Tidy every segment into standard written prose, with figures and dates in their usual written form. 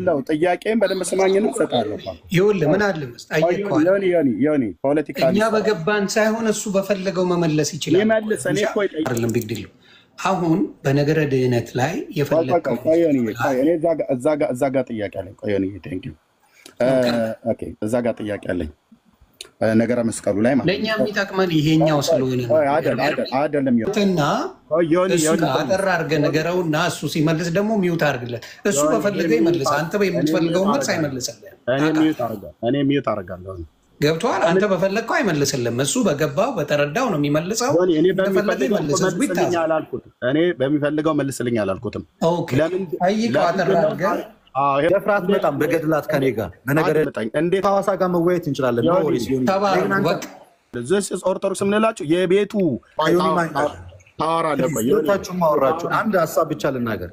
ይኸውልህ ጥያቄን በደንብ ስማኝና እሰጥሃለሁ። ይኸውልህ ምን አለ መሰለህ ዮኒ ፖለቲካ እኛ በገባን ሳይሆን እሱ በፈለገው መመለስ ይችላል። ይመልስ። እኔ እኮ አይደለም ቢግ ዲል። አሁን በነገረ ድህነት ላይ የፈለከው እኔ እዛ ጋር ጥያቄ አለኝ። ቆይ ዮኒ ቴንክ ዩ ኦኬ፣ እዛ ጋር ጥያቄ አለኝ። ነገረ መስቀሉ ላይ ማለት ለኛ የሚጠቅመን ይሄኛው ስለሆነ ነው አይደለም። እና እሱን አጠር አድርገህ ነገረውና እሱ ሲመልስ ደግሞ ሚውት አድርግለት። እሱ በፈለገው ይመልስ። አንተ በምትፈልገው መልስ አይመልስልህም። እኔ ሚውት አደርጋለሁ። ገብቶሃል? አንተ በፈለግከው አይመልስልህም። እሱ በገባው በተረዳው ነው የሚመልሰው። እኔ በሚፈልገው መልስልኝ አላልኩትም። ለምን ጠይቀው አጠር አድርገህ ደፍራት በጣም በገድላት ከኔ ጋር በነገር እንዴት ሐዋሳ ጋር መወያየት እንችላለን? ነው ወይስ ኦርቶዶክስ የምንላችሁ የቤቱ ታወራላችሁ ማወራችሁ አንድ ሐሳብ ብቻ ልናገር።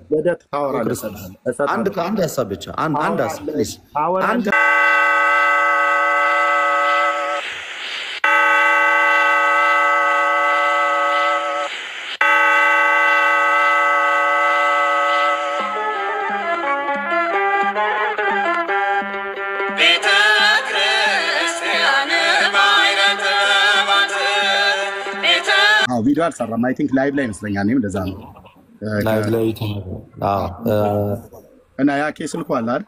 አንድ ሐሳብ ብቻ አንድ ሐሳብ ቪዲዮ አልሰራም። አይ ቲንክ ላይቭ ላይ ይመስለኛል። እኔም እንደዛ ነው ላይቭ ላይ እና ያ ኬስ ልኳል አይደል?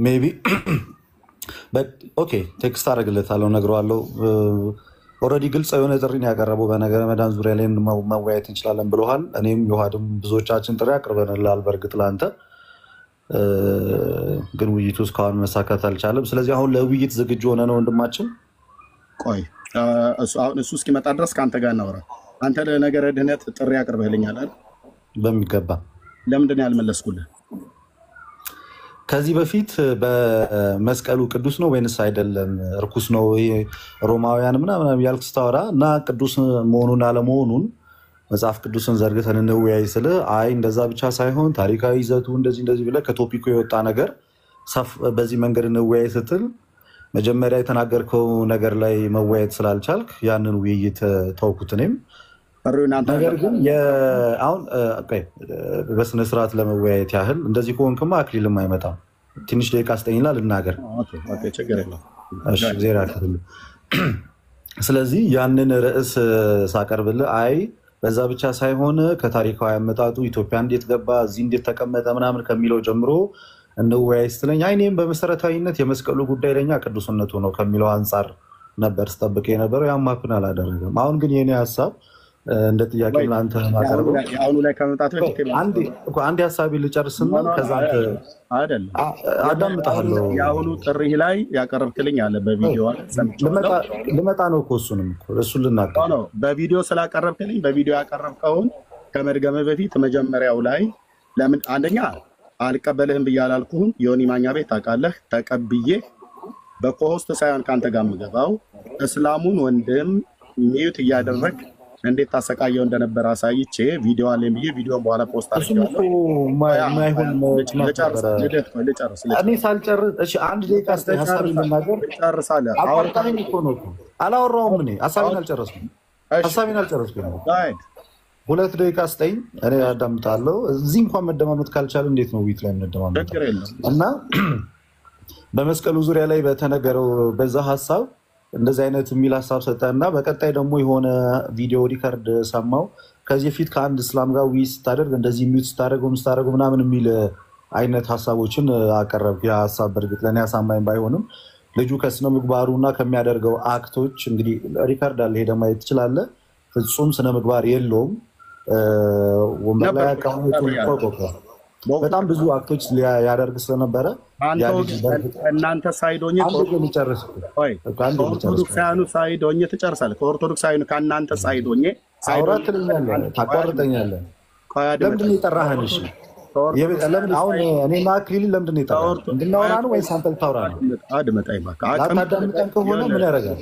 ሜቢ ኦኬ ቴክስት አደርግለታለሁ፣ እነግረዋለሁ። ኦልሬዲ ግልጽ የሆነ ጥሪን ያቀረበው በነገረ መዳን ዙሪያ ላይ መወያየት እንችላለን ብለዋል። እኔም ዮሐድም ብዙዎቻችን ጥሪ አቅርበንልሃል። በእርግጥ ለአንተ ግን ውይይቱ እስካሁን መሳካት አልቻለም። ስለዚህ አሁን ለውይይት ዝግጁ ሆነ ነው ወንድማችን። ቆይ እሱ እስኪመጣ ድረስ ከአንተ ጋር እናውራ። አንተ ለነገረ ድህነት ጥሪ አቅርበህልኛል አይደል? በሚገባ። ለምንድን ነው ያልመለስኩልህ? ከዚህ በፊት በመስቀሉ ቅዱስ ነው ወይንስ አይደለም እርኩስ ነው ሮማውያን ምናምን ያልክ ስታወራ እና ቅዱስ መሆኑን አለመሆኑን መጽሐፍ ቅዱስን ዘርግተን እንወያይ ስልህ አይ እንደዛ ብቻ ሳይሆን ታሪካዊ ይዘቱ እንደዚህ ብለህ ከቶፒኩ የወጣ ነገር በዚህ መንገድ እንወያይ ስትል መጀመሪያ የተናገርከው ነገር ላይ መወያየት ስላልቻልክ ያንን ውይይት ተውኩት። እኔም ነገር ግን አሁን በስነስርዓት ለመወያየት ያህል እንደዚህ ከሆንክማ አክሊልም አይመጣም። ትንሽ ደቂቃ ስጠኝና ልናገር። ስለዚህ ያንን ርዕስ ሳቀርብልህ አይ በዛ ብቻ ሳይሆን ከታሪካዊ አመጣጡ ኢትዮጵያ እንዴት ገባ እዚህ እንዴት ተቀመጠ ምናምን ከሚለው ጀምሮ እንወያይ ስትለኝ እኔም በመሰረታዊነት የመስቀሉ ጉዳይ ለኛ ቅዱስነቱ ነው ከሚለው አንጻር ነበር ስጠብቅ የነበረው። ያም ሀፕን አላደረገም። አሁን ግን የኔ ሀሳብ እንደ ጥያቄ ለአንተ ማቀርበው አሁኑ ላይ ከመምጣት በፊት አንድ ሀሳቤን ልጨርስና ከዛ አይደለም አዳምጣለሁ። የአሁኑ ጥሪ ላይ ያቀረብክልኝ አለ በቪዲዮ ልመጣ ነው እኮ እሱን ልናገር ነው። በቪዲዮ ስላቀረብክልኝ በቪዲዮ ያቀረብከውን ከመድገም በፊት መጀመሪያው ላይ ለምን አንደኛ አልቀበልህም ብዬ አላልኩህም። ዮኒ ማኛ ቤት ታውቃለህ፣ ተቀብዬ በኮሆስት ሳይሆን ከአንተ ጋር የምገባው እስላሙን ወንድም ሚዩት እያደረግ እንዴት ታሰቃየው እንደነበረ አሳይቼ ቪዲዮ አለኝ ብዬ ቪዲዮን በኋላ ፖስት አድርጌዋለሁ። እኔ ሳልጨርስ አንድ ደቂቃ ስተኝ ሀሳብ ልናገር ጨርሳለህ። አላወራሁም። እኔ ሀሳቤን አልጨረስኩም። ሁለት ደቂቃ ስጠኝ፣ እኔ አዳምጣለሁ። እዚህ እንኳን መደማመጥ ካልቻለ እንዴት ነው ዊት ላይ የምንደማመጥ? እና በመስቀሉ ዙሪያ ላይ በተነገረው በዛ ሀሳብ እንደዚህ አይነት የሚል ሀሳብ ሰጠና በቀጣይ ደግሞ የሆነ ቪዲዮ ሪከርድ ሰማው። ከዚህ በፊት ከአንድ እስላም ጋር ውይይት ስታደርግ እንደዚህ ሚዩት ስታደርገው ምናምን የሚል አይነት ሀሳቦችን አቀረብ። ያ ሀሳብ በእርግጥ ለእኔ አሳማኝ ባይሆንም ልጁ ከስነ ምግባሩና ከሚያደርገው አክቶች እንግዲህ ሪከርድ አለ፣ ሄደህ ማየት ትችላለህ። ፍጹም ስነ ምግባር የለውም። ወንበር ላይ በጣም ብዙ አክቶች ያደርግ ስለነበረ እናንተ ሳይዶኝ ከኦርቶዶክሳውያኑ ሳይዶኝ ትጨርሳለህ። ከኦርቶዶክሳውያኑ ከእናንተ ሳይዶኝ ታቋርጠኛለህ። ለምንድን ነው የጠራህን? እሺ አሁን እኔና አክሊልን ለምንድን ነው የጠራህን? እንድናወራ ነው ወይስ አንተ ልታወራ ነው? አድመጣኝ እባክህ። አታዳምጠን ከሆነ ምን ያደርጋል?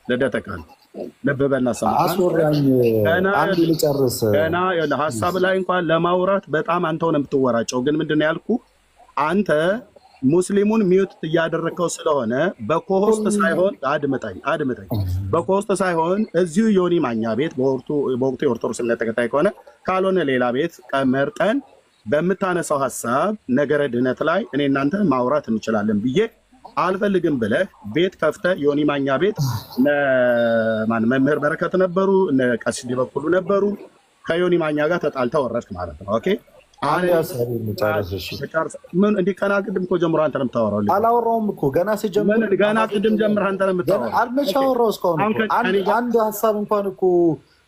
ለደተቃል ለበበና አስወራኝ። አንድ ልጨርስ። ገና ሀሳብ ላይ እንኳን ለማውራት በጣም አንተው ነው የምትወራጨው። ግን ምንድን ነው ያልኩህ አንተ ሙስሊሙን ሚዩት እያደረግከው ስለሆነ በኮሆስት ሳይሆን አድምጠኝ፣ በኮሆስት ሳይሆን እዚሁ ዮኒ ማኛ ቤት በወቅቱ የኦርቶዶክስ እምነት ተከታይ ከሆነ ካልሆነ ሌላ ቤት መርጠን በምታነሳው ሐሳብ ነገረ ድነት ላይ እኔ እናንተ ማውራት እንችላለን ብዬ አልፈልግም ብለህ ቤት ከፍተህ ዮኒ ማኛ ቤት መምህር በረከት ነበሩ፣ ቀሲስ ዲበኩሉ ነበሩ። ከዮኒ ማኛ ጋር ተጣልተህ ወረድክ ማለት ነው። ኦኬ ምን እንዲህ ከና ቅድም እኮ ጀምሮ አንተ ነው የምታወራው። አላወራሁም እኮ ገና ሲጀምር ገና ቅድም ጀምረህ አንተ ነው የምታወራው። አልመቻወራው እስካሁን አንድ ሐሳብ እንኳን እኮ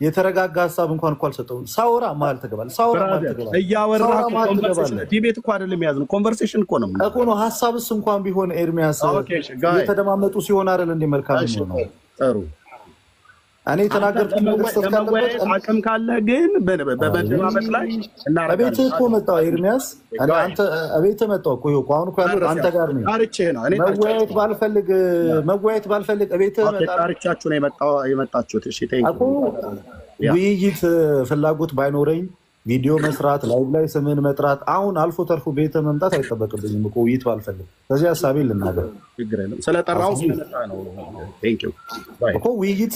የተረጋጋ ሐሳብ እንኳን እኮ አልሰጠሁም። ሳውራ መሀል ተገባል። ሳውራ መሀል ተገባል። እያወራህ ኮንቨርሴሽን ዲቤት እኮ አይደለም ያዝነው፣ ኮንቨርሴሽን እኮ ነው ነው። ሐሳብስ እንኳን ቢሆን ኤርሚያስ የተደማመጡ ሲሆን አይደል እንደ መልካም ነው። ጥሩ እኔ ተናገርኩት ነገር አቅም ካለ ግን በመደማመጥ ላይ እና ቤት እኮ መጣው ኤርሚያስ አንተ ቤት መጣው እኮ ይሄ አሁን እኮ ያለው አንተ ጋር ነው። ታርቼ ነው እኔ መወያየት ባልፈልግ ቤት መጣው ታርቻችሁ ነው የመጣችሁት። እሺ እኮ ውይይት ፍላጎት ባይኖረኝ ቪዲዮ መስራት ላይ ስምን መጥራት አሁን አልፎ ተርፎ ቤት መምጣት አይጠበቅብኝም እኮ ውይይት ባልፈልግ። ስለዚህ ሐሳቤን ልናገር ስለጠራው ስለመጣ ነው። ቴንክ ዩ እኮ ውይይት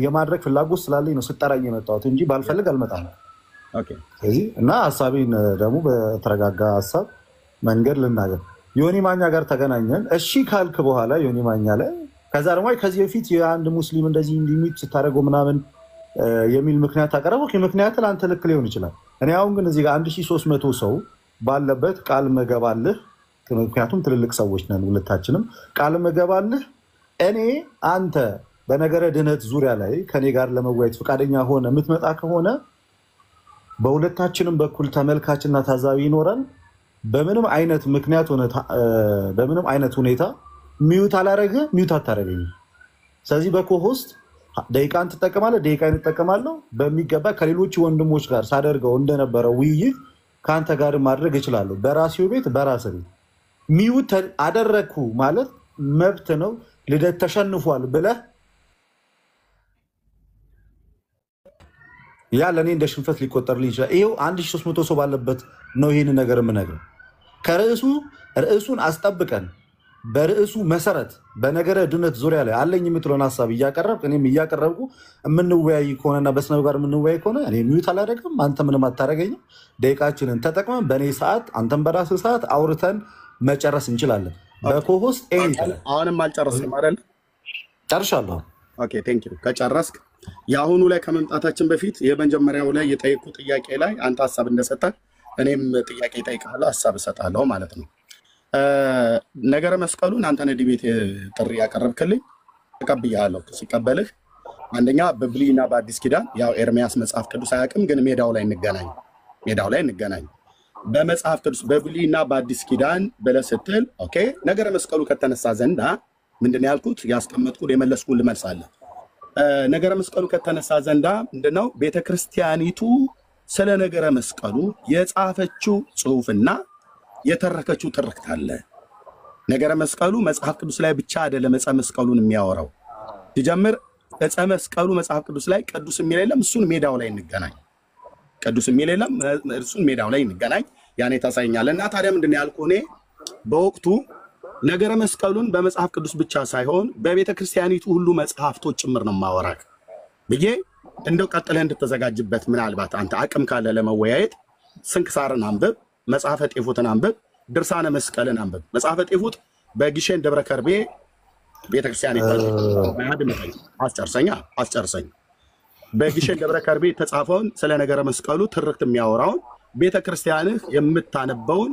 የማድረግ ፍላጎት ስላለኝ ነው ስጠራኝ የመጣሁት እንጂ ባልፈልግ አልመጣም። ኦኬ እና ሐሳቤን ደግሞ በተረጋጋ ሐሳብ መንገድ ልናገር። ዮኒ ማኛ ጋር ተገናኘን። እሺ ካልክ በኋላ ዮኒ ማኛ ላይ ከዛ ደግሞ ከዚህ በፊት የአንድ ሙስሊም እንደዚህ እንዲሚት ስታደርገው ምናምን የሚል ምክንያት አቀረበው። ምክንያት ለአንተ ልክ ሊሆን ይችላል። እኔ አሁን ግን እዚህ ጋር 1300 ሰው ባለበት ቃል መገባልህ፣ ምክንያቱም ትልልቅ ሰዎች ነን ሁለታችንም። ቃል መገባልህ እኔ አንተ በነገረ ድነት ዙሪያ ላይ ከኔ ጋር ለመወያየት ፈቃደኛ ሆነ የምትመጣ ከሆነ በሁለታችንም በኩል ተመልካችና ታዛቢ ይኖራል። በምንም አይነት ምክንያት ሆነ በምንም አይነት ሁኔታ ሚዩት አላረግህ፣ ሚዩት አታረገኝ። ስለዚህ በኮሆስት ደቂቃን ትጠቀማለህ፣ ደቂቃን እጠቀማለሁ። በሚገባ ከሌሎች ወንድሞች ጋር ሳደርገው እንደነበረው ውይይት ከአንተ ጋር ማድረግ እችላለሁ። በራሴው ቤት በራሴ ቤት ሚዩት አደረግኩ ማለት መብት ነው። ልደት ተሸንፏል ብለህ ያ ለእኔ እንደ ሽንፈት ሊቆጠርልኝ ይችላል። ይኸው 1300 ሰው ባለበት ነው ይህን ነገር የምነግርህ። ርዕሱን አስጠብቀን በርዕሱ መሰረት በነገረ ድነት ዙሪያ ላይ አለኝ የምትለውን ሐሳብ እያቀረብክ እኔም እያቀረብኩ የምንወያይ ከሆነና በስነ ምግባር የምንወያይ ከሆነ እኔ ሚዩት አላደርግም፣ አንተ ምንም አታደርገኝም። ደቂቃችንን ተጠቅመን በእኔ ሰዓት አንተም በራስህ ሰዓት አውርተን መጨረስ እንችላለን። በኮሆስት አሁንም አልጨረስንም አይደል? ጨርሻለሁ። ኦኬ ቴንክ ዩ። ከጨረስክ የአሁኑ ላይ ከመምጣታችን በፊት የመጀመሪያው ላይ የጠየቁ ጥያቄ ላይ አንተ ሐሳብ እንደሰጠህ እኔም ጥያቄ እጠይቅሃለሁ፣ ሐሳብ እሰጥሃለሁ ማለት ነው። ነገረ መስቀሉን አንተ ነህ ዲቤት ጥሪ ያቀረብክልኝ፣ ተቀብያለሁ። ሲቀበልህ አንደኛ በብሉይና በአዲስ ኪዳን ያው ኤርሚያስ መጽሐፍ ቅዱስ አያውቅም፣ ግን ሜዳው ላይ እንገናኝ በመጽሐፍ ቅዱስ በብሉይና በአዲስ ኪዳን ብለህ ስትል ኦኬ ነገረ መስቀሉ ከተነሳ ዘንዳ ምንድነው ያልኩት? ያስቀመጥኩት የመለስኩት ልመልሳለህ። ነገረ መስቀሉ ከተነሳ ዘንዳ ምንድነው ቤተክርስቲያኒቱ ስለ ነገረ መስቀሉ የጻፈችው ጽሑፍና የተረከችው ትርክት አለ። ነገረ መስቀሉ መጽሐፍ ቅዱስ ላይ ብቻ አይደለም ዕፀ መስቀሉን የሚያወራው። ሲጀምር ዕፀ መስቀሉ መጽሐፍ ቅዱስ ላይ ቅዱስ የሚል የለም፣ እሱን ሜዳው ላይ እንገናኝ። ቅዱስ የሚል የለም፣ እሱን ሜዳው ላይ እንገናኝ። ያኔ ታሳይኛለህ። እና ታዲያ ምንድነው ያልኩህ? እኔ በወቅቱ ነገረ መስቀሉን በመጽሐፍ ቅዱስ ብቻ ሳይሆን በቤተ ክርስቲያኒቱ ሁሉ መጽሐፍቶች ጭምር ነው ማወራክ ብዬ እንደው ቀጥለህ እንድትዘጋጅበት ምናልባት አንተ አቅም ካለ ለመወያየት ስንክሳርን አንብብ፣ መጽሐፈ ጤፉትን አንብብ፣ ድርሳነ መስቀልን አንብብ። መጽሐፈ ጤፉት በግሼን ደብረ ከርቤ ቤተክርስቲያን አስጨርሰኝ። በግሼን ደብረ ከርቤ የተጻፈውን ስለ ነገረ መስቀሉ ትርክት የሚያወራውን ቤተክርስቲያንህ የምታነበውን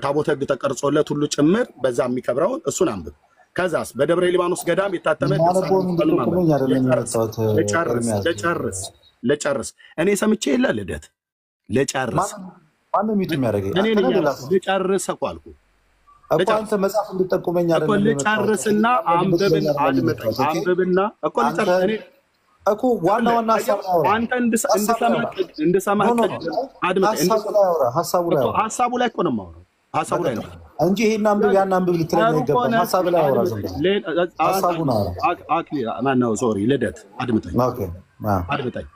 ታቦተ ሕግ ተቀርጾለት ሁሉ ጭምር በዛ የሚከብረውን እሱን አንብብ። ከዛስ በደብረ ሊባኖስ ገዳም የታተመ ልጨርስ እኔ ሰምቼ የለ ልደት ልጨርስ ልጨርስ እኮ አልኩህ። መጽሐፍ እንድጠቁመኝ ልጨርስና አንብብና አንብብና እኮ ልጨርስ እኔ እኮ ዋና አንተ እንድሰማ ሀሳቡ ላይ እኮ ነው የማወራው። ሀሳቡ ላይ ነው እንጂ ይሄን አንብብ ያን አንብብ ልትለኝ አይገባም። ሀሳብ ላይ አወራ ሀሳቡን ማነው ሶሪ ልደት አድምጠኝ።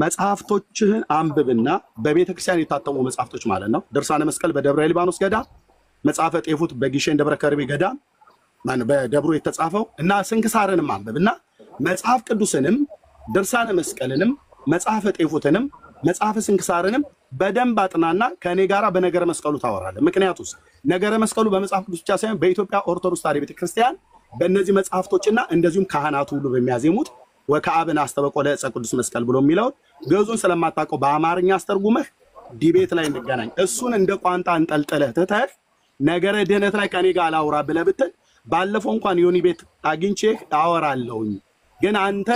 መጽሐፍቶችህን አንብብና በቤተክርስቲያን የታተሙ መጽሐፍቶች ማለት ነው። ድርሳነ መስቀል በደብረ ሊባኖስ ገዳም፣ መጽሐፈ ጤፉት በግሼን ደብረ ከርቤ ገዳም በደብሩ የተጻፈው እና ስንክሳርንም አንብብና መጽሐፍ ቅዱስንም ድርሳነ መስቀልንም መጽሐፈ ጤፉትንም መጽሐፈ ስንክሳርንም በደንብ አጥናና ከእኔ ጋራ በነገረ መስቀሉ ታወራለህ። ምክንያቱስ ነገረ መስቀሉ በመጽሐፍ ቅዱስ ብቻ ሳይሆን በኢትዮጵያ ኦርቶዶክስ ተዋሕዶ ቤተክርስቲያን በእነዚህ መጽሐፍቶችና እንደዚሁም ካህናቱ ሁሉ በሚያዜሙት ወከአብን አስተበቆ ለዕፀ ቅዱስ መስቀል ብሎ የሚለውን ግዕዙን ስለማታውቀው በአማርኛ አስተርጉመህ ዲቤት ላይ እንገናኝ። እሱን እንደ ቋንጣ እንጠልጥለህ ትተህ ነገረ ድህነት ላይ ከኔ ጋር አላውራ ብለህ ብትል ባለፈው እንኳን ዮኒ ቤት አግኝቼህ አወራለሁኝ። ግን አንተ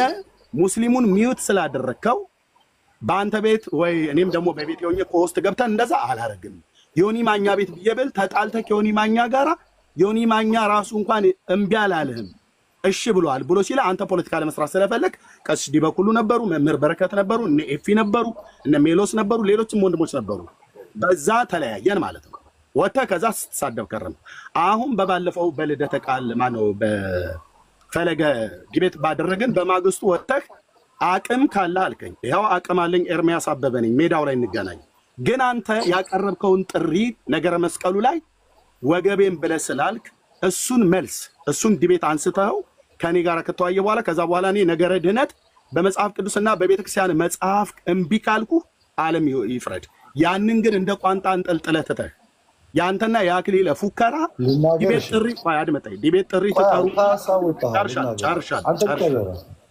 ሙስሊሙን ሚዩት ስላደረግከው በአንተ ቤት ወይ እኔም ደግሞ በቤት ሆኜ ከውስጥ ገብተን እንደዛ አላረግም። ዮኒ ማኛ ቤት ብዬ ብል ተጣልተህ ከዮኒ ማኛ ጋራ ዮኒ ማኛ ራሱ እንኳን እምቢ አላለህም እሺ ብሏል ብሎ ሲል አንተ ፖለቲካ ለመስራት ስለፈለግ ቀሲስ ዲበኩሉ ነበሩ፣ መምህር በረከት ነበሩ፣ እነ ኤፊ ነበሩ፣ እነ ሜሎስ ነበሩ፣ ሌሎችም ወንድሞች ነበሩ። በዛ ተለያየን ማለት ነው። ወጥተህ ከዛ ስትሳደብ ከረም። አሁን በባለፈው በልደተ ቃል ማነው በፈለገ ዲቤት ባደረግን በማግስቱ ወጥተህ አቅም ካለ አልከኝ። ይኸው አቅም አለኝ፣ ኤርሚያስ አበበ ነኝ፣ ሜዳው ላይ እንገናኝ። ግን አንተ ያቀረብከውን ጥሪ ነገረ መስቀሉ ላይ ወገቤን ብለህ ስላልክ እሱን መልስ እሱን ዲቤት አንስተው ከኔ ጋር ከተዋየ በኋላ ከዛ በኋላ እኔ ነገረ ድህነት በመጽሐፍ ቅዱስና በቤተክርስቲያን መጽሐፍ እምቢ ካልኩ ዓለም ይፍረድ። ያንን ግን እንደ ቋንጣ እንጠልጥለህ ትተህ ያንተና የአክሊለ ፉከራ ዲቤት ጥሪ አድመጣኝ። ዲቤት ጥሪ ትጠሩ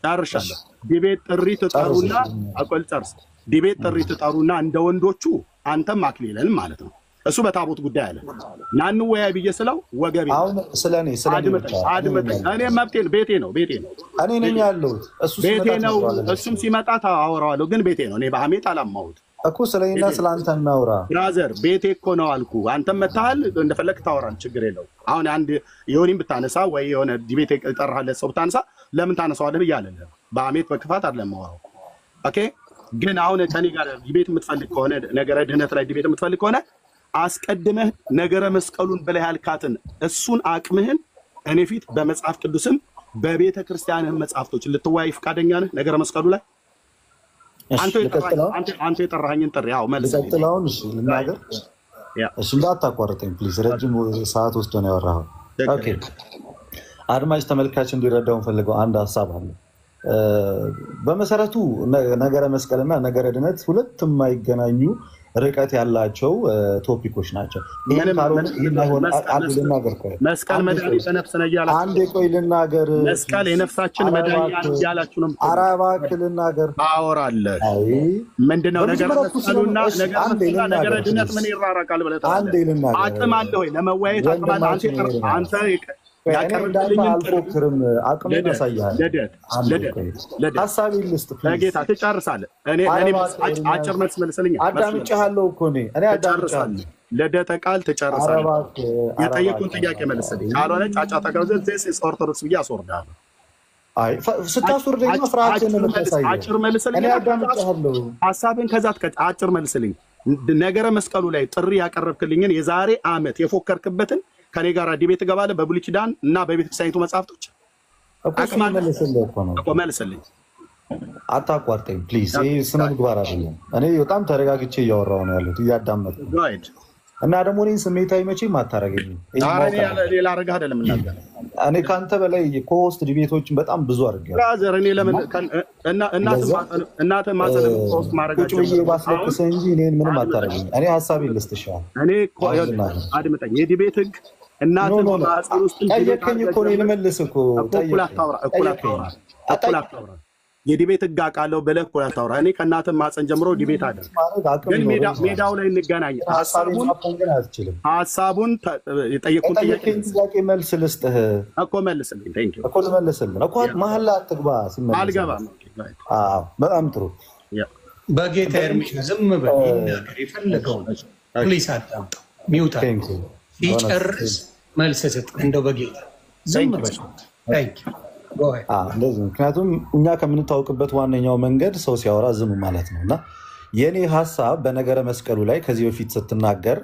ጨርሻለሁ። ዲቤት ጥሪ ትጠሩና አቆል ጨርስ። ዲቤት ጥሪ ትጠሩና እንደ ወንዶቹ አንተም አክሊለን ማለት ነው። እሱ በታቦት ጉዳይ አለ ናን ወያይ ብዬ ስለው ወገቤ አሁን ስለኔ አድመጣኝ። እኔ መብቴ ነው፣ ቤቴ ነው እኔ ነኝ ያለሁት። እሱ ቤቴ ነው። እሱም ሲመጣ ታወራዋለሁ፣ ግን ቤቴ ነው። እኔ በሐሜት አላማሁት እኮ ስለኔና ስለአንተ እናውራ። ብራዘር ቤቴ እኮ ነው አልኩ። አንተም መታል እንደፈለክ ታወራል፣ ችግር የለው። አሁን አንድ ዮኒን ብታነሳ ወይ የሆነ ዲቤት የጠራህለት ሰው ብታነሳ ለምን ታነሳዋለህ ብዬ አለልህ። በሐሜት በክፋት አይደለም ማወራው። ኦኬ። ግን አሁን ከኔ ጋር ዲቤት የምትፈልግ ከሆነ ነገረ ድህነት ላይ ዲቤት የምትፈልግ ከሆነ አስቀድመህ ነገረ መስቀሉን ብለህ ያልካትን እሱን አቅምህን እኔ ፊት በመጽሐፍ ቅዱስም በቤተ ክርስቲያንህ መጽሐፍቶች ልትወያይ ፈቃደኛ ነህ? ነገረ መስቀሉ ላይ አንተ የጠራኸኝን ጥሪ ያው መልስ ልቀጥላውን። እሺ ልናገር። እሺ እንዳታቋርጠኝ ፕሊዝ። ረጅም ሰዓት ወስዶ ነው ያወራኸው። ኦኬ። አድማጭ ተመልካች እንዲረዳውን ፈልገው አንድ ሀሳብ አለ። በመሰረቱ ነገረ መስቀልና ነገረ ድነት ሁለት የማይገናኙ ርቀት ያላቸው ቶፒኮች ናቸው። መስቀል መድኃኒተ ነፍስ ነው እያላችሁ አንዴ ቆይ ልናገር። መስቀል የነፍሳችን መድኃኒት እያላችሁ ነው። ኧረ እባክህ ልናገር። አወራለህ። ምንድነው ነገረ መስቀሉና ነገረ ድነት ምን ይራራቃል ብለህ አንዴ ልናገር። አቅም አለ ወይ ለመወያየት? አቅም አለ አንተ አልፎክርም። አቅሜን አሳይሃለሁ። ሀሳቤን ልስጥ ጌታ ትጨርሳለህ። እኔ አጭር መልስ መልስልኝ። አዳምጬሃለሁ እኮ እኔ አዳምጬሃለሁ። ልደተ ቃል ትጨርሳለህ። የጠየቁን ጥያቄ መልስልኝ። ካልሆነ ጫጫታ ገብዘህ ዜስ ኦርቶዶክስ ብዬ አስወርድሃለሁ። አይ ስታስወርደኝ ፍርሃትን ነው የምታሳየው። አጭር መልስልኝ። እኔ አዳምጬሃለሁ። ሀሳብን ከዛ አጭር መልስልኝ። ነገረ መስቀሉ ላይ ጥሪ ያቀረብክልኝን የዛሬ ዓመት የፎከርክበትን ከኔ ጋር ዲቤት እገባለሁ በብሉይ ኪዳን እና በቤተክርስቲያኒቱ መጽሐፍቶች እኮ መልስልኝ። አታቋርጠኝ ፕሊዝ። ይህ ስነ ምግባር አይደለም። እኔ በጣም ተረጋግቼ እያወራሁ ነው ያለሁት፣ እያዳመጥኩ እና ደግሞ እኔን ስሜታዊ መቼም አታረገኝም። ሌላ አደረግህ አይደለም እናገር። እኔ ከአንተ በላይ ኮሆስት ዲቤቶችን በጣም ብዙ አድርጌያለሁ። እኔ ለምን እናትህ ማሰብ ኮሆስት ማድረጋቸው ቁጭ ብዬ ባስለቅስህ እንጂ እኔን ምንም አታረገኝ። እኔ ሀሳቤን ልስጥሻል። እኔ አድምጠኝ። የዲቤት ህግ እናትህ ማህፀን ውስጥ ጠየቀኝ እኮ ነው ልመልስ እኮ እኩል አታውራ። የዲቤት ህግ አውቃለሁ ብለህ እኮ አታውራ። እኔ ከእናትህ ማህፀን ጀምሮ ዲቤት አደረግ፣ ግን ሜዳው ላይ እንገናኝ። ሀሳቡን የጠየቁን ጥያቄ መልስ ልስጥህ እኮ መልስልኝ እኮ ልመልስልህ እኮ መሀል ላይ አትግባ። አልገባም። በጣም ጥሩ። በጌታ ኤርሚሻ ዝም በል ይናገር የፈለገውን ፕሊስ አዳምጥ። ሚውታ ሲጨርስ መልስ ስጥ። እንደው በጌታ ዝም በል። ምክንያቱም እኛ ከምንታወቅበት ዋነኛው መንገድ ሰው ሲያወራ ዝም ማለት ነው። እና የእኔ ሀሳብ በነገረ መስቀሉ ላይ ከዚህ በፊት ስትናገር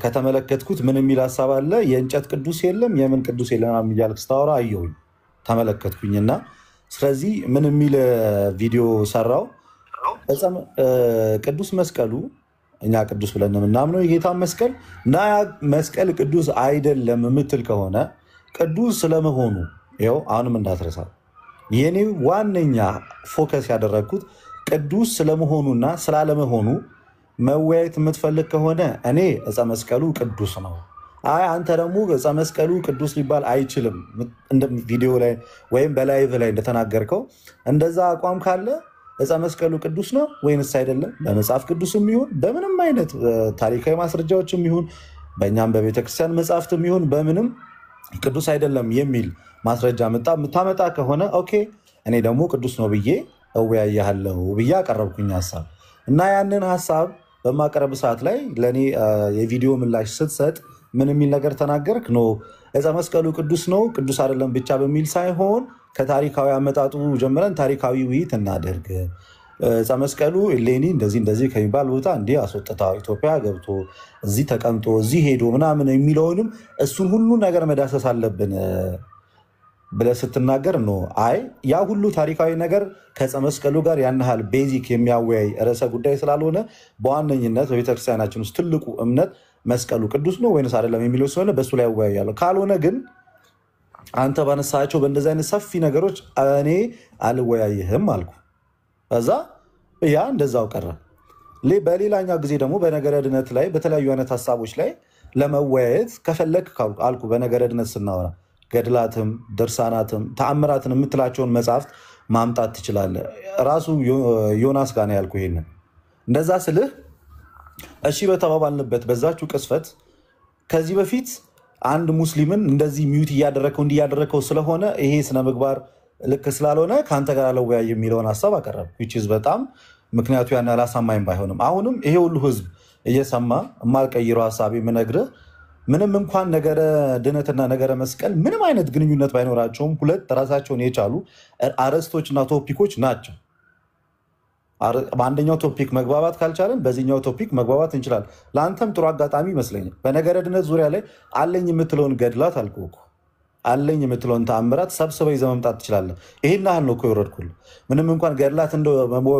ከተመለከትኩት ምን የሚል ሀሳብ አለ? የእንጨት ቅዱስ የለም የምን ቅዱስ የለም እያልክ ስታወራ አየሁኝ፣ ተመለከትኩኝና ስለዚህ ምን የሚል ቪዲዮ ሰራው። ቅዱስ መስቀሉ እኛ ቅዱስ ብለን የምናምነው የጌታ መስቀል እና መስቀል ቅዱስ አይደለም የምትል ከሆነ ቅዱስ ስለመሆኑ ይኸው አሁንም እንዳትረሳ። የኔ ዋነኛ ፎከስ ያደረግኩት ቅዱስ ስለመሆኑና ስላለመሆኑ መወያየት የምትፈልግ ከሆነ እኔ ዕፀ መስቀሉ ቅዱስ ነው፣ አይ አንተ ደግሞ ዕፀ መስቀሉ ቅዱስ ሊባል አይችልም እንደ ቪዲዮ ላይ ወይም በላይቭ ላይ እንደተናገርከው እንደዛ አቋም ካለ ዕፀ መስቀሉ ቅዱስ ነው ወይንስ አይደለም? በመጽሐፍ ቅዱስም ይሁን በምንም አይነት ታሪካዊ ማስረጃዎችም ይሁን በእኛም በቤተክርስቲያን መጽሐፍትም ይሁን በምንም ቅዱስ አይደለም የሚል ማስረጃ የምታመጣ ከሆነ ኦኬ፣ እኔ ደግሞ ቅዱስ ነው ብዬ እወያያለሁ ብዬ አቀረብኩኝ ሀሳብ እና ያንን ሀሳብ በማቀረብ ሰዓት ላይ ለእኔ የቪዲዮ ምላሽ ስትሰጥ ምን የሚል ነገር ተናገርክ? ኖ ዕፀ መስቀሉ ቅዱስ ነው ቅዱስ አይደለም ብቻ በሚል ሳይሆን ከታሪካዊ አመጣጡ ጀምረን ታሪካዊ ውይይት እናደርግ። ዕፀ መስቀሉ እሌኒ እንደዚህ ከሚባል ቦታ እንዲህ አስወጥታ ኢትዮጵያ ገብቶ እዚህ ተቀምጦ እዚህ ሄዶ ምናምን የሚለውንም እሱን ሁሉ ነገር መዳሰስ አለብን ብለህ ስትናገር ነው አይ ያ ሁሉ ታሪካዊ ነገር ከዕፀ መስቀሉ ጋር ያን ያህል ቤዚክ የሚያወያይ ርዕሰ ጉዳይ ስላልሆነ በዋነኝነት በቤተክርስቲያናችን ውስጥ ትልቁ እምነት መስቀሉ ቅዱስ ነው ወይንስ አይደለም የሚለው ስለሆነ በእሱ ላይ ያወያያለሁ። ካልሆነ ግን አንተ ባነሳቸው በእንደዚህ አይነት ሰፊ ነገሮች እኔ አልወያይህም አልኩ። ከዛ ያ እንደዛው ቀረ። በሌላኛው ጊዜ ደግሞ በነገረ ድነት ላይ በተለያዩ አይነት ሀሳቦች ላይ ለመወያየት ከፈለግ አልኩ። በነገረ ድነት ስናወራ ገድላትም ድርሳናትም ተአምራትን የምትላቸውን መጽሐፍት ማምጣት ትችላለህ። ራሱ ዮናስ ጋር ነው ያልኩ። ይሄንን እንደዛ ስልህ እሺ በተባባልንበት በዛችሁ ቅስፈት ከዚህ በፊት አንድ ሙስሊምን እንደዚህ ሚዩት እያደረከው እንዲያደረከው ስለሆነ ይሄ ስነ ምግባር ልክ ስላልሆነ ከአንተ ጋር አለወያይ የሚለውን ሀሳብ አቀረብ። በጣም ምክንያቱ ያን አላሳማኝ ባይሆንም አሁንም ይሄ ሁሉ ህዝብ እየሰማ የማልቀይረው ሀሳብ የምነግርህ ምንም እንኳን ነገረ ድነትና ነገረ መስቀል ምንም አይነት ግንኙነት ባይኖራቸውም ሁለት ራሳቸውን የቻሉ አርዕስቶችና ቶፒኮች ናቸው። በአንደኛው ቶፒክ መግባባት ካልቻለን በዚህኛው ቶፒክ መግባባት እንችላለን። ለአንተም ጥሩ አጋጣሚ ይመስለኛል። በነገረ ድነት ዙሪያ ላይ አለኝ የምትለውን ገድላት አልኩህ እኮ አለኝ የምትለውን ተአምራት ሰብስበህ ይዘህ መምጣት ትችላለህ። ይሄን ያህል ነው እኮ የወረድኩልህ። ምንም እንኳን ገድላት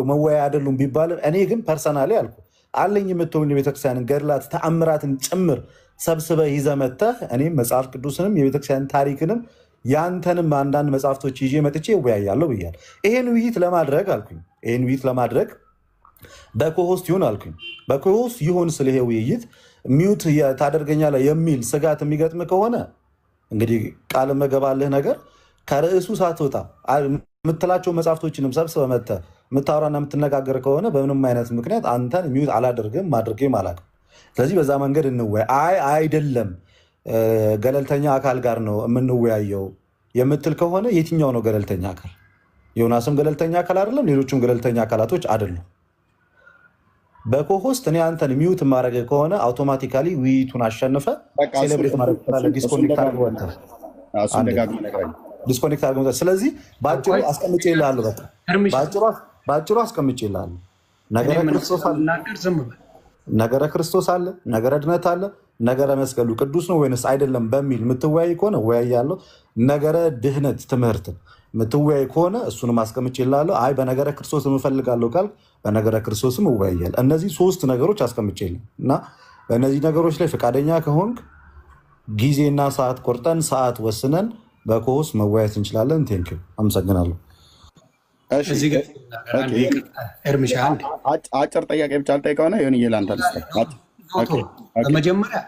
መወያያ አይደሉም ቢባልም እኔ ግን ፐርሰናሊ አልኩህ አለኝ የምትለውን የቤተክርስቲያንን ገድላት ተአምራትን ጭምር ሰብስበህ ይዘህ መጥተህ እኔም መጽሐፍ ቅዱስንም የቤተክርስቲያን ታሪክንም ያንተንም አንዳንድ መጽሐፍቶች ይዤ መጥቼ እወያያለሁ ብያለሁ። ይሄን ውይይት ለማድረግ አልኩኝ ይሄን ውይይት ለማድረግ በኮሆስት ይሁን አልኩኝ። በኮሆስት ይሁን ስለ ይሄ ውይይት ሚዩት ታደርገኛለህ የሚል ስጋት የሚገጥም ከሆነ እንግዲህ ቃል መገባልህ ነገር ከርዕሱ ሳትወጣ የምትላቸው መጽሐፍቶችንም ሰብስበህ መጥተህ የምታወራና የምትነጋገር ከሆነ በምንም አይነት ምክንያት አንተን ሚዩት አላደርግም ማድረግም አላውቅም። ስለዚህ በዛ መንገድ እንወያይ። አይደለም ገለልተኛ አካል ጋር ነው የምንወያየው የምትል ከሆነ የትኛው ነው ገለልተኛ አካል? ዮናስም ገለልተኛ አካል አይደለም፣ ሌሎችም ገለልተኛ አካላቶች አይደሉም። በኮሆስት እኔ አንተን ሚዩት ማድረግ ከሆነ አውቶማቲካሊ ውይይቱን አሸንፈ ሴሌብሬት ማድረግ ትችላለህ። ዲስኮኔክት አድርገህ ስለዚህ በአጭሩ አስቀምጬልሃለሁ። በአጭሩ አስቀምጬልሃለሁ። ነገረ ክርስቶስ አለ፣ ነገረ ድነት አለ፣ ነገረ መስቀሉ ቅዱስ ነው ወይንስ አይደለም በሚል የምትወያይ ከሆነ እወያያለሁ። ነገረ ድህነት ትምህርትን የምትወያይ ከሆነ እሱንም አስቀምጬልሃለሁ። አይ በነገረ ክርስቶስ የምፈልጋለሁ ካልክ በነገረ ክርስቶስም እወያያለሁ። እነዚህ ሶስት ነገሮች አስቀምጬልህ እና በእነዚህ ነገሮች ላይ ፈቃደኛ ከሆንክ ጊዜና ሰዓት ቆርጠን ሰዓት ወስነን በኮሆስ መወያየት እንችላለን። ቴንክ ዩ አመሰግናለሁ። አጭር ጥያቄ ብቻ አልጠይቀው ነው ሆን እየላንተ በመጀመሪያ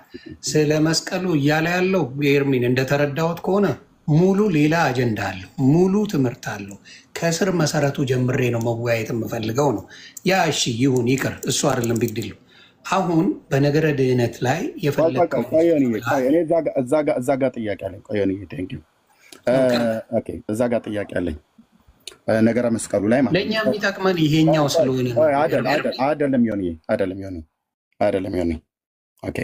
ስለ መስቀሉ እያለ ያለው ኤርሚን እንደተረዳሁት ከሆነ ሙሉ ሌላ አጀንዳ አለው፣ ሙሉ ትምህርት አለው። ከስር መሰረቱ ጀምሬ ነው መወያየት የምፈልገው ነው። ያ እሺ ይሁን ይቅር፣ እሱ አይደለም ቢግድል። አሁን በነገረ ድህነት ላይ የፈለግከው እዛ ጋር ጥያቄ አለኝ። እዛ ጋር ጥያቄ አለኝ። ነገረ መስቀሉ ላይ ማለት ለእኛ የሚጠቅመን ይሄኛው ስለሆነ አይደለም ዮኒ። ኦኬ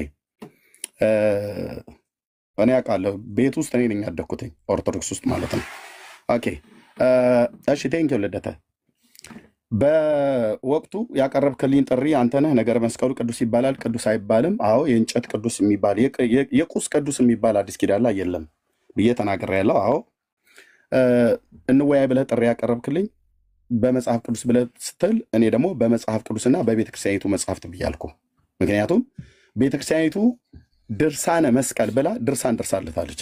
እኔ አውቃለሁ፣ ቤት ውስጥ እኔ ነኝ ያደግኩትኝ ኦርቶዶክስ ውስጥ ማለት ነው። ኦኬ እሺ ቴንኪው ልደተ። በወቅቱ ያቀረብክልኝ ጥሪ አንተ ነህ። ነገረ መስቀሉ ቅዱስ ይባላል ቅዱስ አይባልም? አዎ የእንጨት ቅዱስ የሚባል የቁስ ቅዱስ የሚባል አዲስ ኪዳን ላይ የለም ብዬ ተናግሬያለሁ። አዎ እንወያይ ብለህ ጥሪ ያቀረብክልኝ በመጽሐፍ ቅዱስ ብለህ ስትል እኔ ደግሞ በመጽሐፍ ቅዱስና በቤተክርስቲያኒቱ መጽሐፍት ብያልኩ። ምክንያቱም ቤተክርስቲያኒቱ ድርሳነ መስቀል ብላ ድርሳን ደርሳለታለች።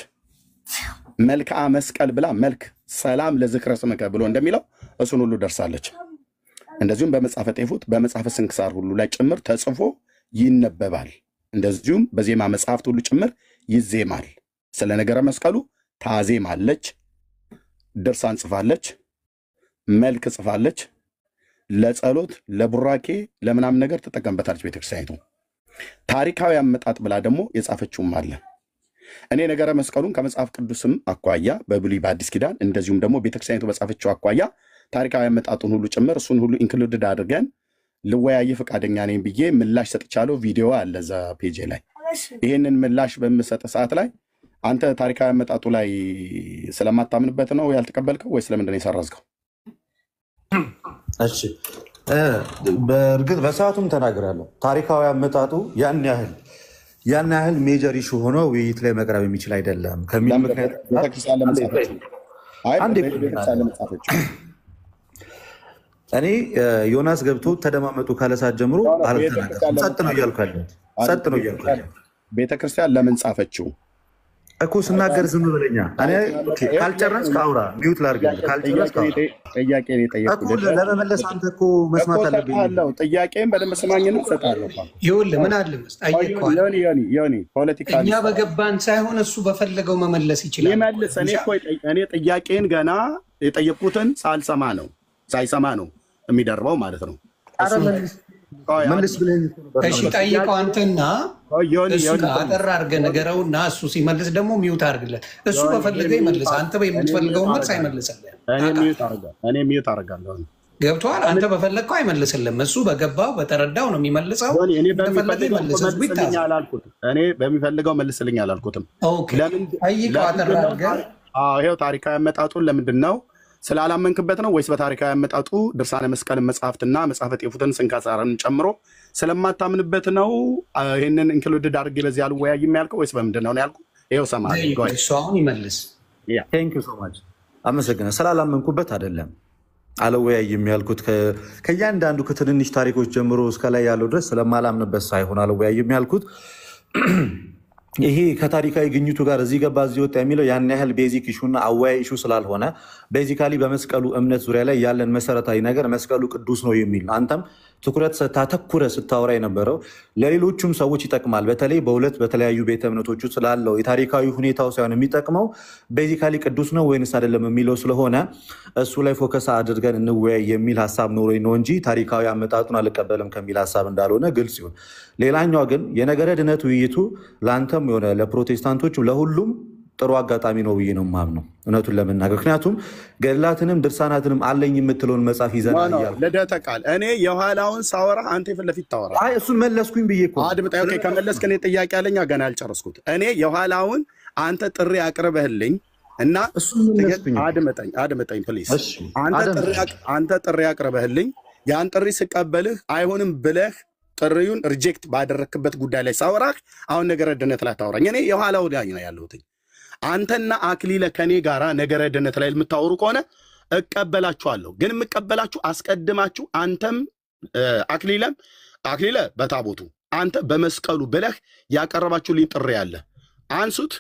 መልክዓ መስቀል ብላ መልክ ሰላም ለዝክረ ስምከ ብሎ እንደሚለው እሱን ሁሉ ደርሳለች። እንደዚሁም በመጽሐፈ ጤፉት በመጽሐፈ ስንክሳር ሁሉ ላይ ጭምር ተጽፎ ይነበባል። እንደዚሁም በዜማ መጽሐፍት ሁሉ ጭምር ይዜማል። ስለ ነገረ መስቀሉ ታዜማለች፣ ድርሳን ጽፋለች፣ መልክ ጽፋለች። ለጸሎት ለቡራኬ ለምናምን ነገር ትጠቀምበታለች ቤተክርስቲያኒቱ። ታሪካዊ አመጣጥ ብላ ደግሞ የጻፈችውም አለ። እኔ ነገረ መስቀሉን ከመጽሐፍ ቅዱስም አኳያ በብሉይ በአዲስ ኪዳን እንደዚሁም ደግሞ ቤተክርስቲያኒቱ በጻፈችው አኳያ ታሪካዊ አመጣጡን ሁሉ ጭምር እሱን ሁሉ ኢንክሉድድ አድርገን ልወያይ ፈቃደኛ ነኝ ብዬ ምላሽ ሰጥቻለሁ። ቪዲዮ አለ እዛ ፔጅ ላይ። ይህንን ምላሽ በምሰጥ ሰዓት ላይ አንተ ታሪካዊ አመጣጡ ላይ ስለማታምንበት ነው ያልተቀበልከው ወይስ ለምንድን ነው የሰረዝከው? እሺ በእርግጥ በሰዓቱም ተናግራለሁ። ታሪካዊ አመጣጡ ያን ያህል ሜጀር ኢሹ ሆኖ ውይይት ላይ መቅረብ የሚችል አይደለም ከሚል ምክንያት ቤተክርስቲያን ለመጻፈችው እኔ ዮናስ ገብቶ ተደማመጡ ካለሳት ጀምሮ ጸጥ ነው እያልኩ ያለሁት። ቤተክርስቲያን ለምን ጻፈችው እኮ ስናገር ዝም ብለኛ። እኔ ካልጨረስክ አውራ፣ ሚውት ላድርግልህ። ካልጨረስክ ጥያቄ ነው ለመመለስ አንተ እኮ መስማት አለብኝ። ጥያቄን በደንብ ስማኝን እሰጥሃለሁ። ይኸውልህ ምን አለ መሰለህ ዮኒ ፖለቲካ እኛ በገባን ሳይሆን እሱ በፈለገው መመለስ ይችላል። ይመልስ። እኔ ጥያቄን ገና የጠየቁትን ሳይሰማ ነው የሚደርበው ማለት ነው። መልስ ብለኝ። እሺ ጠይቀው አንተና እሱ አጠር አድርገህ ንገረውና እሱ ሲመልስ ደግሞ ሚውት አድርግለት። እሱ በፈለገው ይመልስ። አንተ በምትፈልገው መልስ አይመልስልህም። እኔ ሚውት አደርጋለሁ። ገብቶሃል? አንተ በፈለግከው አይመልስልህም። እሱ በገባው በተረዳው ነው የሚመልሰው። እኔ በሚፈልገው መልስልኝ አላልኩትም። ጠይቀው አጠር አድርገህ። ይኸው ታሪካዊ አመጣጡን ለምንድን ነው ስላላመንክበት ነው ወይስ በታሪካዊ አመጣጡ ድርሳነ መስቀል መጽሐፍትና መጽሐፈ ጤፉትን ስንክሳርን ጨምሮ ስለማታምንበት ነው? ይህንን ኢንክሉድድ አድርጌ በዚህ አልወያይም ያልከው ወይስ በምንድን ነው ያልኩት? ይኸው ሰማህ። እሱ አሁን ይመልስ። ቴንክ ዩ ሶ ማች አመሰግናለሁ። ስላላመንኩበት አይደለም አልወያይም ያልኩት። ከእያንዳንዱ ከትንንሽ ታሪኮች ጀምሮ እስከ ላይ ያለው ድረስ ስለማላምንበት ሳይሆን አልወያይም ያልኩት ይሄ ከታሪካዊ ግኝቱ ጋር እዚህ ገባ እዚህ ወጣ የሚለው ያን ያህል ቤዚክ ኢሹና አወያይ ኢሹ ስላልሆነ ቤዚካሊ በመስቀሉ እምነት ዙሪያ ላይ ያለን መሰረታዊ ነገር መስቀሉ ቅዱስ ነው የሚል አንተም ትኩረት ታተኩረ ስታወራ የነበረው ለሌሎቹም ሰዎች ይጠቅማል። በተለይ በሁለት በተለያዩ ቤተ እምነቶች ስላለው የታሪካዊ ሁኔታው ሳይሆን የሚጠቅመው ቤዚካሊ ቅዱስ ነው ወይንስ አይደለም የሚለው ስለሆነ እሱ ላይ ፎከስ አድርገን እንወያይ የሚል ሀሳብ ኖሮኝ ነው እንጂ ታሪካዊ አመጣጡን አልቀበልም ከሚል ሀሳብ እንዳልሆነ ግልጽ ይሁን። ሌላኛው ግን የነገረ ድነት ውይይቱ ለአንተም የሆነ ለፕሮቴስታንቶች ለሁሉም ጥሩ አጋጣሚ ነው ብዬ ነው የማምነው እውነቱን ለመናገር። ምክንያቱም ገድላትንም ድርሳናትንም አለኝ የምትለውን መጽሐፍ ይዘናል እያልኩ ልደተ ቃል እኔ የኋላውን ሳወራ አንተ የፊት ለፊት ታወራ። እሱን መለስኩኝ ብዬ እኮ አድምጠኝ። ኦኬ ከመለስክ እኔ ጥያቄ አለኝ ገና ያልጨረስኩት። እኔ የኋላውን አንተ ጥሪ አቅርበህልኝ እና አድምጠኝ ፕሊዝ። አንተ ጥሪ አቅርበህልኝ ያን ጥሪ ስቀበልህ አይሆንም ብለህ ጥሪውን ሪጀክት ባደረክበት ጉዳይ ላይ ሳወራህ አሁን ነገረ ድነት ላይ ታወራኝ። እኔ የኋላው ላይ ነው ያለሁት። አንተና አክሊለ ከኔ ጋራ ነገረ ድነት ላይ የምታወሩ ከሆነ እቀበላችኋለሁ። ግን የምቀበላችሁ አስቀድማችሁ አንተም አክሊለ በታቦቱ አንተ በመስቀሉ ብለህ ያቀረባችሁልኝ ጥሪ አለ። አንሱት።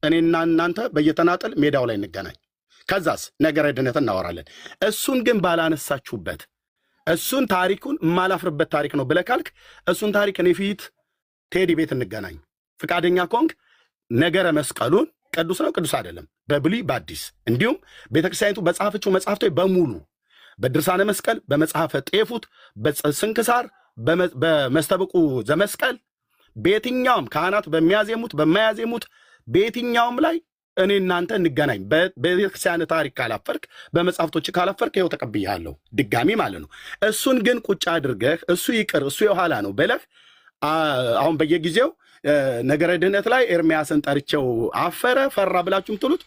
እኔና እናንተ በየተናጠል ሜዳው ላይ እንገናኝ። ከዛስ ነገረ ድነት እናወራለን። እሱን ግን ባላነሳችሁበት እሱን ታሪኩን የማላፍርበት ታሪክ ነው ብለህ ካልክ እሱን ታሪክ እኔ ፊት ቴዲ ቤት እንገናኝ። ፍቃደኛ ከሆንክ ነገረ መስቀሉን ቅዱስ ነው ቅዱስ አይደለም በብሉይ በአዲስ እንዲሁም ቤተክርስቲያኒቱ በጻፈችው መጽሐፍቶች በሙሉ በድርሳነ መስቀል በመጽሐፈ ጤፉት በስንክሳር በመስተብቁ ዘመስቀል በየትኛውም ካህናት በሚያዜሙት በማያዜሙት በየትኛውም ላይ እኔ እናንተ እንገናኝ። በቤተክርስቲያን ታሪክ ካላፈርክ በመጽሐፍቶች ካላፈርክ ይኸው ተቀብያለሁ ድጋሚ ማለት ነው። እሱን ግን ቁጭ አድርገህ እሱ ይቅር እሱ የኋላ ነው ብለህ አሁን በየጊዜው ነገረ ድህነት ላይ ኤርሚያስን ጠርቸው አፈረ ፈራ ብላችሁ ምትሉት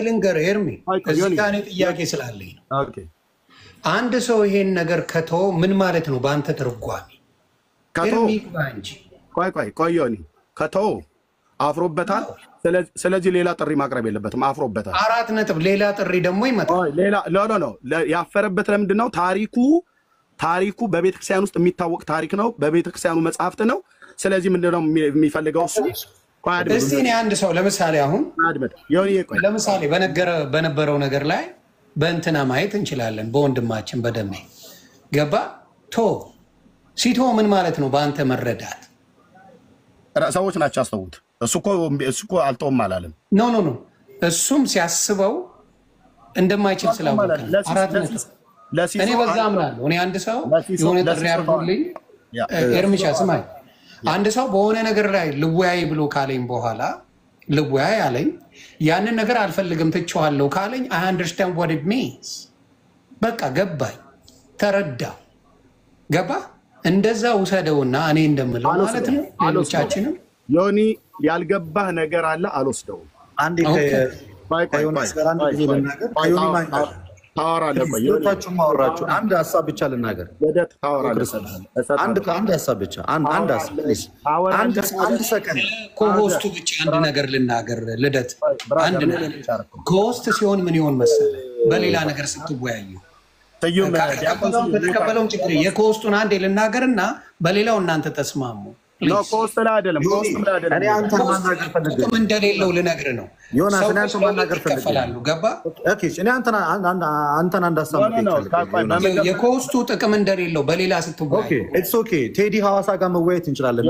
ልንገር ኤርሚ እዚህ ጋር እኔ ጥያቄ ስላለኝ ነው። አንድ ሰው ይሄን ነገር ከተው ምን ማለት ነው በአንተ ትርጓሜ? ኤርሚ እንጂ ቆይ ዮኒ ከተው አፍሮበታል። ስለዚህ ሌላ ጥሪ ማቅረብ የለበትም። አፍሮበታል 4 ነጥብ ሌላ ጥሪ ደግሞ ይመጣል። ሌላ ያፈረበት ለምንድን ነው? ታሪኩ በቤተክርስቲያን ውስጥ የሚታወቅ ታሪክ ነው። በቤተክርስቲያኑ መጽሐፍት ነው። ስለዚህ ምንድነው የሚፈልገው እሱ? እስቲ እኔ አንድ ሰው ለምሳሌ አሁን ለምሳሌ በነበረው ነገር ላይ በእንትና ማየት እንችላለን። በወንድማችን በደሜ ገባ ቶ ሲቶ ምን ማለት ነው? በአንተ መረዳት ሰዎች ናቸው ያስተውት። እሱ እኮ አልተውም አላለም። ኖ እሱም ሲያስበው እንደማይችል ስላወቀ እኔ በዛ አምናለሁ። እኔ አንድ ሰው የሆነ ጥሪ አድርጎልኝ ኤርሚሻ ስማኝ፣ አንድ ሰው በሆነ ነገር ላይ ልወያይ ብሎ ካለኝ በኋላ ልወያይ አለኝ፣ ያንን ነገር አልፈልግም ትቼዋለሁ ካለኝ አይ አንደርስታንድ ዋት ኢት ሚንስ። በቃ ገባኝ፣ ተረዳው። ገባ እንደዛ ውሰደውና እኔ እንደምለው ማለት ነው። ሌሎቻችንም ዮኒ ያልገባህ ነገር አለ አልወስደውም። አንዴ ከዮናስ ጋር አንድ ጊዜ ልናገር። ከዮኒ ማይናገር ታወራለህ። ሁለታችሁም አወራችሁ። አንድ ሀሳብ ብቻ ልናገር። ልደት ታወራለህ። አንድ ሀሳብ ብቻ አንድ ሰከንድ ኮሆስቱ ብቻ አንድ ነገር ልናገር። ልደት አንድ ነገር ኮሆስት ሲሆን ምን ይሆን መሰለህ፣ በሌላ ነገር ስትወያዩ ተቀበለውን ችግር የኮሆስቱን አንዴ ልናገርና በሌላው እናንተ ተስማሙ። ጥቅም እንደሌለው ልነግርህ ነው። ይከፈላሉ። ገባ የኮስቱ ጥቅም እንደሌለው በሌላ ስትወያይ ቴዲ ሐዋሳ ጋር መወያየት እንችላለን።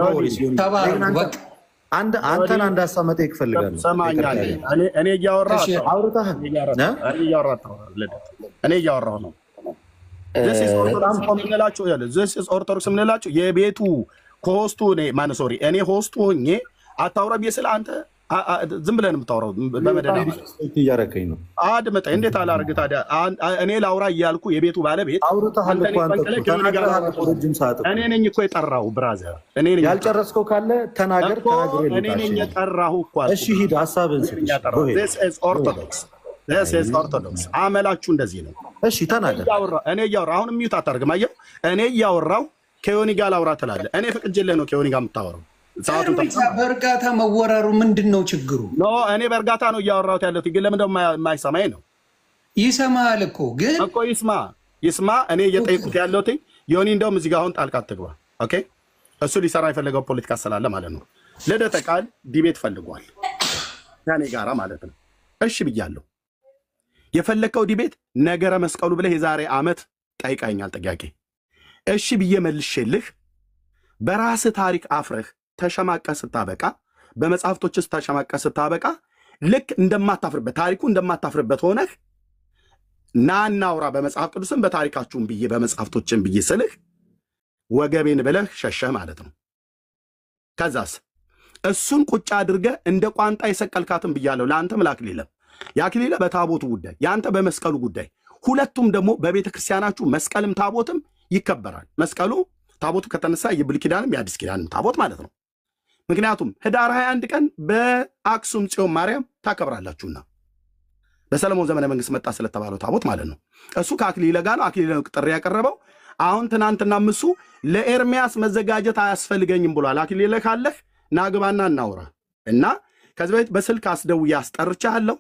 አንተን አንድ ሀሳብ መጠየቅ እፈልጋለሁ። እኔ እያወራሁ ነው። ኦርቶዶክስ የምንላቸው የቤቱ ከሆስቱ እኔ ሆስቱ ሆኜ አታውራ ብዬ ስለ አንተ ዝም ብለን የምታወራው በመደዳ እያረከኝ ነው። አድምጠኝ። እንዴት አላርግ ታዲያ? እኔ ላውራ እያልኩ የቤቱ ባለቤት እኔ ነኝ እኮ የጠራሁ። ብራዘር ያልጨረስከው ካለ ተናገር። እኔ ነኝ የጠራሁ እኮ። እሺ ሂድ፣ ሀሳብህን ስጥ። ኦርቶዶክስ አመላችሁ እንደዚህ ነው። እሺ ተናገር። እኔ እያወራሁ አሁን ሚዩት አታርግም። አየሁ እኔ እያወራሁ ከዮኒ ጋር ላውራ ትላለህ። እኔ ፍቅጄልህ ነው ከዮኒ ጋር የምታወራው። በእርጋታ መወራሩ ምንድን ነው ችግሩ? እኔ በእርጋታ ነው እያወራሁት ያለሁት፣ ግን ለምን ደግሞ የማይሰማኝ ነው? ይሰማል እኮ ግን እኮ ይስማ። እኔ እየጠየቁት ያለሁት ዮኒ እንደውም እዚህ ጋር አሁን ጣልቃ አትግባ። ኦኬ እሱ ሊሰራ የፈለገው ፖለቲካ ስላለ ማለት ነው። ልደተ ቃል ዲቤት ፈልጓል ከኔ ጋራ ማለት ነው። እሺ ብያለሁ። የፈለከው ዲቤት ነገረ መስቀሉ ብለህ የዛሬ ዓመት ጠይቃኛል ጥያቄ። እሺ ብዬ መልሼልህ በራስህ ታሪክ አፍረህ ተሸማቀህ ስታበቃ፣ በመጽሐፍቶች ውስጥ ተሸማቀህ ስታበቃ ልክ እንደማታፍርበት ታሪኩ እንደማታፍርበት ሆነህ ና እናውራ በመጽሐፍ ቅዱስም በታሪካችሁም ብዬ በመጽሐፍቶችም ብዬ ስልህ ወገቤን ብለህ ሸሸህ ማለት ነው። ከዛስ እሱን ቁጭ አድርገህ እንደ ቋንጣ የሰቀልካትን ብያለሁ። ለአንተም ለአክሊለም የአክሊለ በታቦቱ ጉዳይ የአንተ በመስቀሉ ጉዳይ፣ ሁለቱም ደግሞ በቤተ ክርስቲያናችሁ መስቀልም ታቦትም ይከበራል። መስቀሉ ታቦቱ ከተነሳ የብሉይ ኪዳንም የአዲስ ኪዳንም ታቦት ማለት ነው። ምክንያቱም ህዳር 21 ቀን በአክሱም ጽዮን ማርያም ታከብራላችሁና በሰለሞን ዘመነ መንግስት መጣ ስለተባለው ታቦት ማለት ነው። እሱ ከአክሊለ ጋር ነው። አክሊለ ጥሪ ያቀረበው አሁን ትናንትና ምሱ ለኤርሚያስ መዘጋጀት አያስፈልገኝም ብሏል። አክሊለ ካለህ ናግባና እናውራ እና ከዚህ በፊት በስልክ አስደውዬ አስጠርቻለሁ።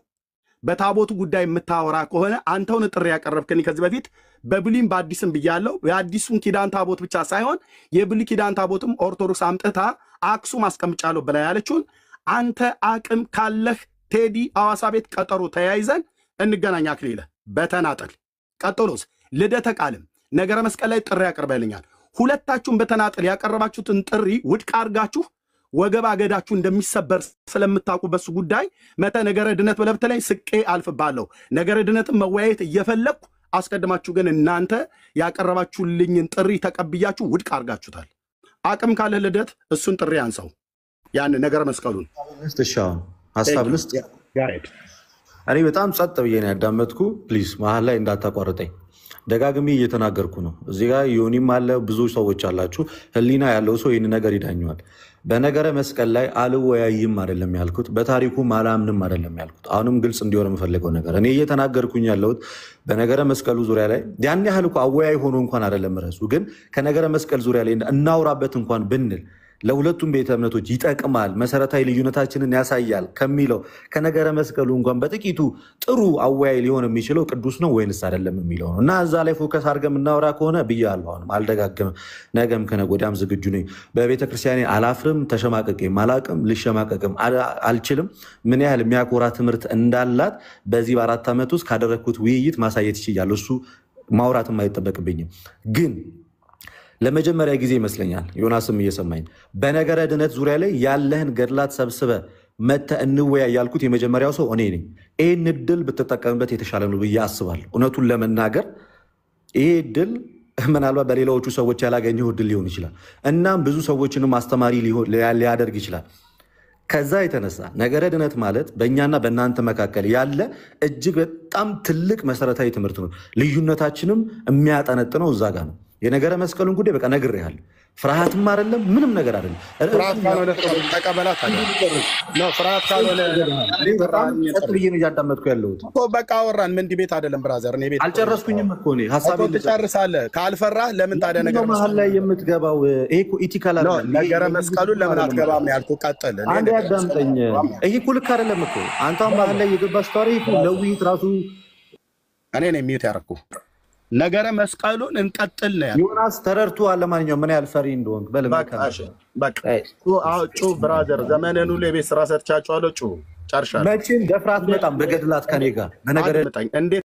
በታቦቱ ጉዳይ የምታወራ ከሆነ አንተውን ጥሪ ያቀረብከኝ ከዚህ በፊት በብሉይም በአዲስም ብያለሁ። የአዲሱን ኪዳን ታቦት ብቻ ሳይሆን የብሉይ ኪዳን ታቦትም ኦርቶዶክስ አምጥታ አክሱም አስቀምጫለሁ ብላ ያለችውን አንተ አቅም ካለህ ቴዲ ሐዋሳ ቤት ቀጠሮ ተያይዘን እንገናኝ። አክሊለ በተናጠል ቀጠሮስ ልደተ ቃልም ነገረ መስቀል ላይ ጥሪ ያቀርበልኛል። ሁለታችሁም በተናጠል ያቀረባችሁትን ጥሪ ውድቅ አድርጋችሁ ወገብ አገዳችሁ እንደሚሰበር ስለምታውቁ በሱ ጉዳይ መተ ነገረ ድነት በለብተ ላይ ስቄ አልፍባለሁ። ነገረ ድነትን መወያየት እየፈለግኩ አስቀድማችሁ ግን እናንተ ያቀረባችሁልኝን ጥሪ ተቀብያችሁ ውድቅ አድርጋችሁታል። አቅም ካለ ልደት እሱን ጥሪ አንሳው። ያን ነገረ መስቀሉን ሀሳብ ልስጥ። እኔ በጣም ጸጥ ብዬ ነው ያዳመጥኩ። ፕሊዝ መሀል ላይ እንዳታቋርጠኝ። ደጋግሜ እየተናገርኩ ነው። እዚህ ጋር ዮኒም አለ፣ ብዙ ሰዎች አላችሁ። ህሊና ያለው ሰው ይህን ነገር ይዳኘዋል። በነገረ መስቀል ላይ አልወያይም አይደለም ያልኩት፣ በታሪኩም አላምንም አይደለም ያልኩት። አሁንም ግልጽ እንዲሆን የምፈልገው ነገር እኔ እየተናገርኩኝ ያለሁት በነገረ መስቀሉ ዙሪያ ላይ ያን ያህል እኮ አወያይ ሆኖ እንኳን አይደለም ረሱ፣ ግን ከነገረ መስቀል ዙሪያ ላይ እናውራበት እንኳን ብንል ለሁለቱም ቤተ እምነቶች ይጠቅማል፣ መሰረታዊ ልዩነታችንን ያሳያል ከሚለው ከነገረ መስቀሉ እንኳን በጥቂቱ ጥሩ አወያይ ሊሆን የሚችለው ቅዱስ ነው ወይንስ አይደለም የሚለው ነው። እና እዛ ላይ ፎከስ አድርገን የምናወራ ከሆነ ብያለሁ፣ አሁንም አልደጋግምም። ነገም ከነገ ወዲያም ዝግጁ ነኝ። በቤተክርስቲያኔ አላፍርም፣ ተሸማቀቄም አላቅም፣ ልሸማቀቅም አልችልም። ምን ያህል የሚያኮራ ትምህርት እንዳላት በዚህ በ4 ዓመት ውስጥ ካደረግኩት ውይይት ማሳየት ይችላል። እሱ ማውራት የማይጠበቅብኝም ግን ለመጀመሪያ ጊዜ ይመስለኛል ዮናስም እየሰማኝ በነገረ ድነት ዙሪያ ላይ ያለህን ገድላት ሰብስበ መተ እንወያይ ያልኩት የመጀመሪያው ሰው እኔ ነኝ። ይህን እድል ብትጠቀምበት የተሻለ ነው ብዬ አስባለሁ። እውነቱን ለመናገር ይህ እድል ምናልባት በሌላዎቹ ሰዎች ያላገኘው እድል ሊሆን ይችላል። እናም ብዙ ሰዎችንም አስተማሪ ሊያደርግ ይችላል። ከዛ የተነሳ ነገረ ድነት ማለት በእኛና በእናንተ መካከል ያለ እጅግ በጣም ትልቅ መሰረታዊ ትምህርት ነው። ልዩነታችንም የሚያጠነጥነው እዛ ጋር ነው። የነገረ መስቀሉን ጉዳይ በቃ ነግሬሃለሁ። ፍርሃትም አይደለም ምንም ነገር አይደለም። ፍርሃት ካልሆነ ተቀበላት አለ ነው። ፍርሃት ካልሆነ በጣም ጸጥ ብዬ ነው እያዳመጥኩ ያለሁት እኮ በቃ አወራን። ምን ዲቤት አይደለም ብራዘር። እኔ ቤት አልጨረስኩኝም እኮ እኔ ሐሳቤን ትጨርሳለህ። ካልፈራህ ለምን ታዲያ ነገር መሀል ላይ የምትገባው ይሄ እኮ ኢቲካል አይደለም። ነገረ መስቀሉን ለምን አትገባም ነው ያልኩህ። ቀጥል። አንዴ አዳምጠኝ። ይሄ እኮ ልክ አይደለም እኮ አንተ መሀል ላይ የገባህ ስታሪ እኮ ለውይይት ራሱ እኔ ነኝ ሚዩት ያደረኩህ። ነገረ መስቀሉን እንቀጥል ነው ያለው። ዮናስ ተረድቶሃል። ለማንኛውም ምን ያህል ፈሪ እንደሆንክ በቃ ጩህ ብራዘር። ዘመንህን ሁሉ የቤት ስራ ሰጥቻቸዋለሁ። ጩህ ጨርሻለሁ። መቼም ደፍራት በጣም በገድላት ከኔ ጋር በነገር እንዴት